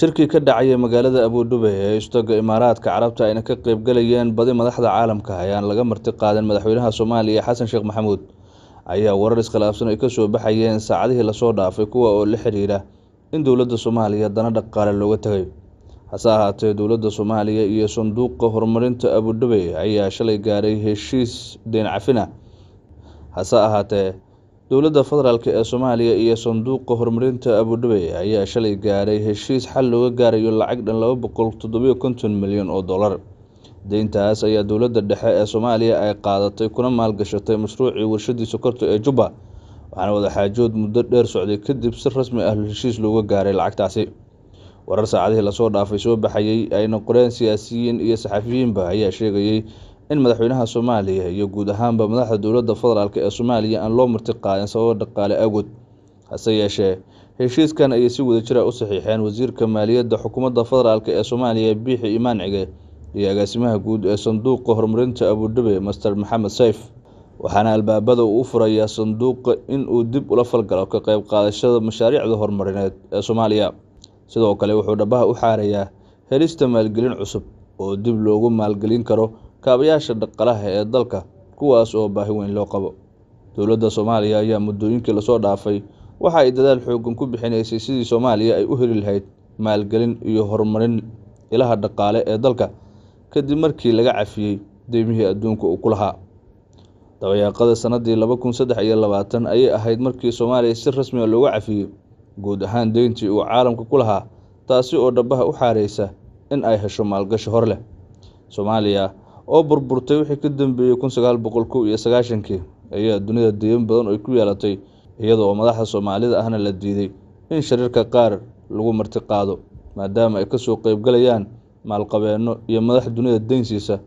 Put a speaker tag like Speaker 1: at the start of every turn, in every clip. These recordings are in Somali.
Speaker 1: shirkii ka dhacay magaalada Abu Dhabi ee istaga Imaaraadka Carabta ayna ka qayb galayeen badi madaxda caalamka ayaan laga marti qaadan madaxweynaha Soomaaliya Xasan Sheekh Maxamuud ayaa warar iskhilaafsan ay ka soo baxayeen saacadihii la soo dhaafay kuwa oo la xiriira in dawladda Soomaaliya dana dhaqaale looga tagay hase ahaatee dawladda Soomaaliya iyo sanduuqa horumarinta Abu Dhabi ayaa shalay gaaray heshiis deyn cafina hase ahaatee dawladda federaalka ee Soomaaliya iyo sanduuqa horumarinta Abu Dhabi ayaa shalay gaaray heshiis xal looga gaarayo lacag dhan 257 milyan oo dollar. Deyntaas ayaa dawladda dhexe ee Soomaaliya ay qaadatay kuna maalgashatay mashruucii warshadii sokorta ee Juba waxaana wada xaajood muddo dheer socday kadib si rasmi ah heshiis looga gaaray lacagtaasi. Warar saacadihii la soo dhaafay soo baxayay ayna qoreen siyaasiyiin iyo saxafiyiinba ayaa sheegayay in madaxweynaha Soomaaliya iyo guud ahaanba madaxda dawladda federaalka ee Soomaaliya aan loo marti qaadin sabab dhaqaale awgeed. Hase yeeshee heshiiskan ay si wadajir ah u saxiixeen wasiirka maaliyadda xukuumadda federaalka ee Soomaaliya Biixi Imaan Cige iyo agaasimaha guud ee sanduuqa horumarinta Abu Dhabi Mr. Maxamed Saif waxaana albaabada u furayaa sanduuqa in uu dib ula falgalo ka qayb qaadashada mashaariicda horumarineed ee Soomaaliya. Sidoo kale wuxuu dhabaha u xaarayaa helista maalgelin cusub oo dib loogu maalgelin karo kaabayaasha dhaqaalaha ee dalka kuwaas oo baahi weyn loo qabo. Dawladda Soomaaliya ayaa muddooyinkii la soo dhaafay waxa ay dadaal xooggan ku bixinaysay sidii Soomaaliya ay u heli lahayd maalgelin iyo horumarin ilaha dhaqaale ee dalka kadib markii laga cafiyay deymihii adduunka uu ku lahaa. Dabayaaqada sanadii 2023 ayay ahayd markii Soomaaliya si rasmi ah looga cafiyay guud ahaan deyntii uu caalamka ku lahaa taasi oo dhabaha u xaareysa in ay hesho maalgashi hor leh. Soomaaliya oo burburtay wixii ka dambeeyay 1990 ayaa dunida deyn badan oo ku yeelatay iyadoo madaxda Soomaalida ahna la diiday in shirarka qaar lagu marti qaado maadaama ay ka soo qayb galayaan maalqabeeno iyo madax dunida deynsiisa.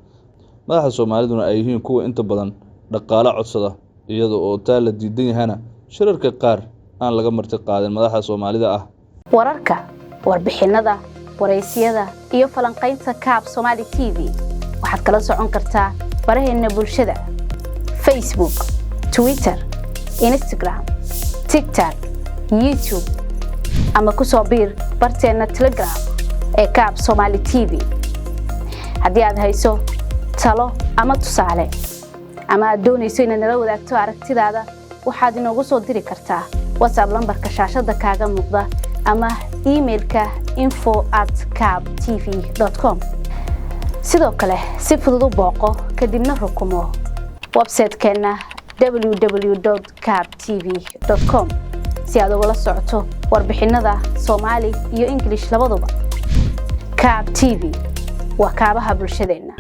Speaker 1: Madaxda Soomaaliduna ay yihiin kuwa inta badan dhaqaale codsada iyadoo oo taa la diidan yahana shirarka qaar aan laga marti qaadin madaxda Soomaalida ah.
Speaker 2: Wararka, warbixinada, wareysiyada iyo falanqaynta Kaab Somali TV waxaad kala socon kartaa baraheena bulshada Facebook, Twitter, Instagram, TikTok, YouTube ama ku soo biir barteena Telegram ee Kaab Somali TV. Haddii aad hayso talo ama tusaale ama aad doonayso inaad nala wadaagto aragtidaada waxaad inoogu soo diri kartaa WhatsApp lambarka shaashada kaaga muuqda ama emailka info@kaabtv.com. sidoo kale si fudud u booqo kadibna rukumo website-keena www.kaabtv.com si aad uga socoto warbixinada Soomaali iyo English labaduba. Kaab TV waa kaabaha bulshadeena.